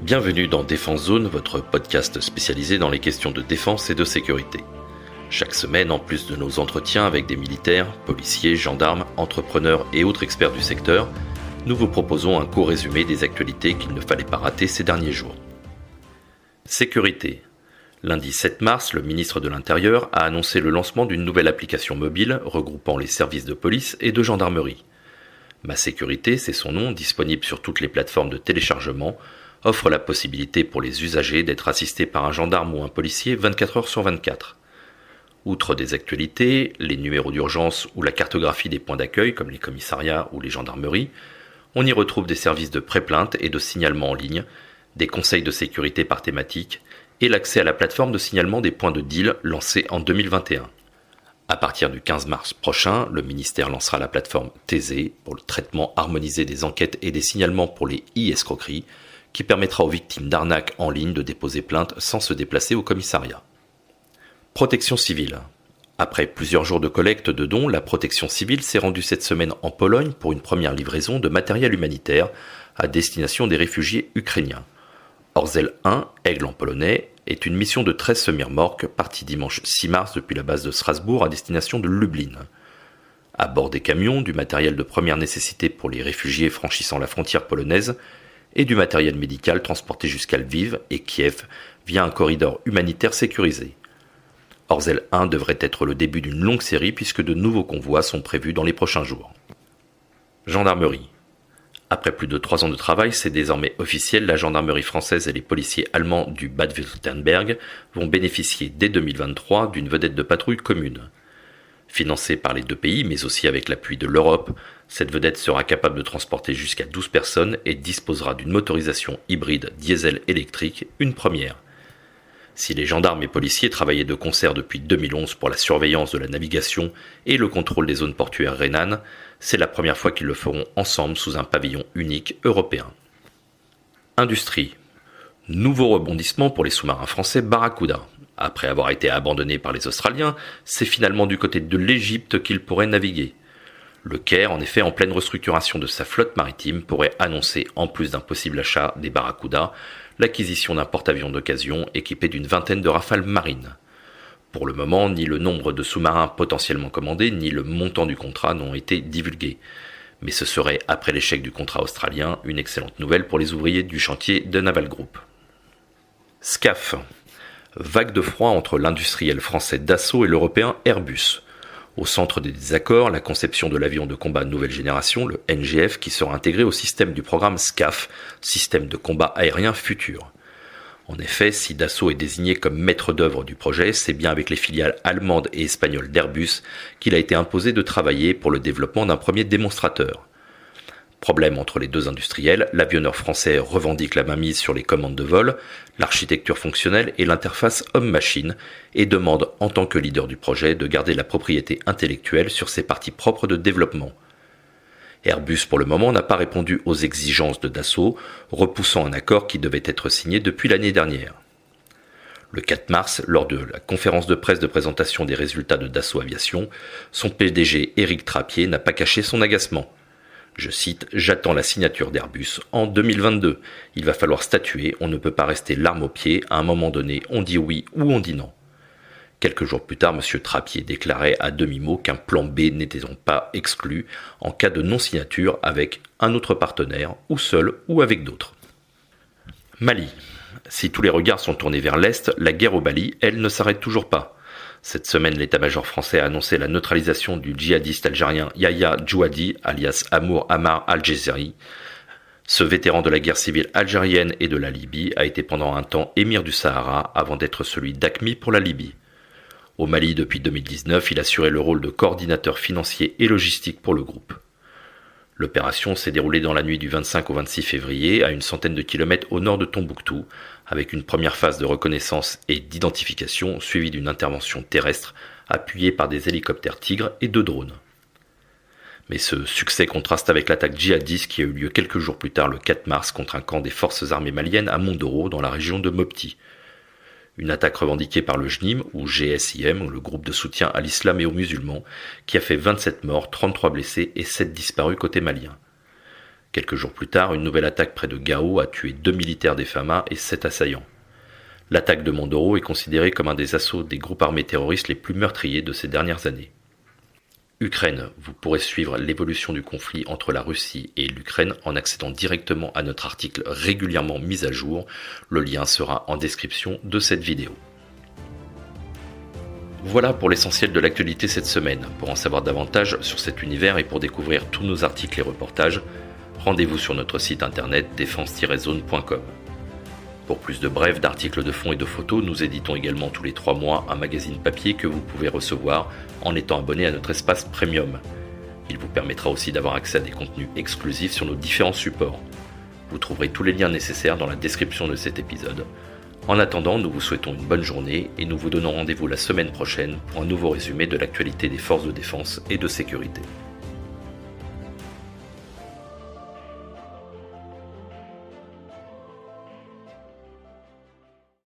Bienvenue dans Défense Zone, votre podcast spécialisé dans les questions de défense et de sécurité. Chaque semaine, en plus de nos entretiens avec des militaires, policiers, gendarmes, entrepreneurs et autres experts du secteur, nous vous proposons un court résumé des actualités qu'il ne fallait pas rater ces derniers jours. Sécurité. Lundi 7 mars, le ministre de l'Intérieur a annoncé le lancement d'une nouvelle application mobile regroupant les services de police et de gendarmerie. Ma Sécurité, c'est son nom, disponible sur toutes les plateformes de téléchargement, offre la possibilité pour les usagers d'être assistés par un gendarme ou un policier 24 heures sur 24. Outre des actualités, les numéros d'urgence ou la cartographie des points d'accueil comme les commissariats ou les gendarmeries, on y retrouve des services de pré-plainte et de signalement en ligne, des conseils de sécurité par thématique et l'accès à la plateforme de signalement des points de deal lancée en 2021. À partir du 15 mars prochain, le ministère lancera la plateforme TZ pour le traitement harmonisé des enquêtes et des signalements pour les e-escroqueries, qui permettra aux victimes d'arnaques en ligne de déposer plainte sans se déplacer au commissariat. Protection civile. Après plusieurs jours de collecte de dons, la protection civile s'est rendue cette semaine en Pologne pour une première livraison de matériel humanitaire à destination des réfugiés ukrainiens. Orzel 1, Aigle en polonais, est une mission de 13 semi-remorques partie dimanche 6 mars depuis la base de Strasbourg à destination de Lublin. À bord des camions, du matériel de première nécessité pour les réfugiés franchissant la frontière polonaise et du matériel médical transporté jusqu'à Lviv et Kiev via un corridor humanitaire sécurisé. Orzel 1 devrait être le début d'une longue série puisque de nouveaux convois sont prévus dans les prochains jours. Gendarmerie. Après plus de 3 ans de travail, c'est désormais officiel, la gendarmerie française et les policiers allemands du Bade-Württemberg vont bénéficier dès 2023 d'une vedette de patrouille commune. Financée par les deux pays, mais aussi avec l'appui de l'Europe, cette vedette sera capable de transporter jusqu'à 12 personnes et disposera d'une motorisation hybride diesel-électrique, une première. Si les gendarmes et policiers travaillaient de concert depuis 2011 pour la surveillance de la navigation et le contrôle des zones portuaires rhénanes, c'est la première fois qu'ils le feront ensemble sous un pavillon unique européen. Industrie. Nouveau rebondissement pour les sous-marins français Barracuda. Après avoir été abandonnés par les Australiens, c'est finalement du côté de l'Égypte qu'ils pourraient naviguer. Le Caire, en effet, en pleine restructuration de sa flotte maritime, pourrait annoncer, en plus d'un possible achat des Barracuda, l'acquisition d'un porte-avions d'occasion équipé d'une vingtaine de rafales marines. Pour le moment, ni le nombre de sous-marins potentiellement commandés, ni le montant du contrat n'ont été divulgués. Mais ce serait, après l'échec du contrat australien, une excellente nouvelle pour les ouvriers du chantier de Naval Group. SCAF. Vague de froid entre l'industriel français Dassault et l'européen Airbus. Au centre des désaccords, la conception de l'avion de combat nouvelle génération, le NGF, qui sera intégré au système du programme SCAF, système de combat aérien futur. En effet, si Dassault est désigné comme maître d'œuvre du projet, c'est bien avec les filiales allemandes et espagnoles d'Airbus qu'il a été imposé de travailler pour le développement d'un premier démonstrateur. Problème entre les deux industriels, l'avionneur français revendique la mainmise sur les commandes de vol, l'architecture fonctionnelle et l'interface homme-machine et demande, en tant que leader du projet, de garder la propriété intellectuelle sur ses parties propres de développement. Airbus, pour le moment, n'a pas répondu aux exigences de Dassault, repoussant un accord qui devait être signé depuis l'année dernière. Le 4 mars, lors de la conférence de presse de présentation des résultats de Dassault Aviation, son PDG Éric Trappier n'a pas caché son agacement. Je cite « J'attends la signature d'Airbus en 2022. Il va falloir statuer, on ne peut pas rester l'arme au pied, à un moment donné, on dit oui ou on dit non. » Quelques jours plus tard, M. Trappier déclarait à demi-mot qu'un plan B n'était donc pas exclu en cas de non-signature avec un autre partenaire, ou seul ou avec d'autres. Mali. Si tous les regards sont tournés vers l'Est, la guerre au Mali, elle, ne s'arrête toujours pas. Cette semaine, l'état-major français a annoncé la neutralisation du djihadiste algérien Yahya Djouhadi, alias Amour Ammar al-Jazari. Ce vétéran de la guerre civile algérienne et de la Libye a été pendant un temps émir du Sahara avant d'être celui d'AQMI pour la Libye. Au Mali, depuis 2019, il assurait le rôle de coordinateur financier et logistique pour le groupe. L'opération s'est déroulée dans la nuit du 25 au 26 février, à une centaine de kilomètres au nord de Tombouctou, avec une première phase de reconnaissance et d'identification suivie d'une intervention terrestre appuyée par des hélicoptères Tigre et 2 drones. Mais ce succès contraste avec l'attaque djihadiste qui a eu lieu quelques jours plus tard, le 4 mars, contre un camp des forces armées maliennes à Mondoro, dans la région de Mopti. Une attaque revendiquée par le JNIM, ou GSIM, le groupe de soutien à l'islam et aux musulmans, qui a fait 27 morts, 33 blessés et 7 disparus côté malien. Quelques jours plus tard, une nouvelle attaque près de Gao a tué 2 militaires des FAMA et 7 assaillants. L'attaque de Mondoro est considérée comme un des assauts des groupes armés terroristes les plus meurtriers de ces dernières années. Ukraine, vous pourrez suivre l'évolution du conflit entre la Russie et l'Ukraine en accédant directement à notre article régulièrement mis à jour. Le lien sera en description de cette vidéo. Voilà pour l'essentiel de l'actualité cette semaine. Pour en savoir davantage sur cet univers et pour découvrir tous nos articles et reportages, rendez-vous sur notre site internet défense-zone.com. Pour plus de brefs, d'articles de fond et de photos, nous éditons également tous les 3 mois un magazine papier que vous pouvez recevoir en étant abonné à notre espace premium. Il vous permettra aussi d'avoir accès à des contenus exclusifs sur nos différents supports. Vous trouverez tous les liens nécessaires dans la description de cet épisode. En attendant, nous vous souhaitons une bonne journée et nous vous donnons rendez-vous la semaine prochaine pour un nouveau résumé de l'actualité des forces de défense et de sécurité.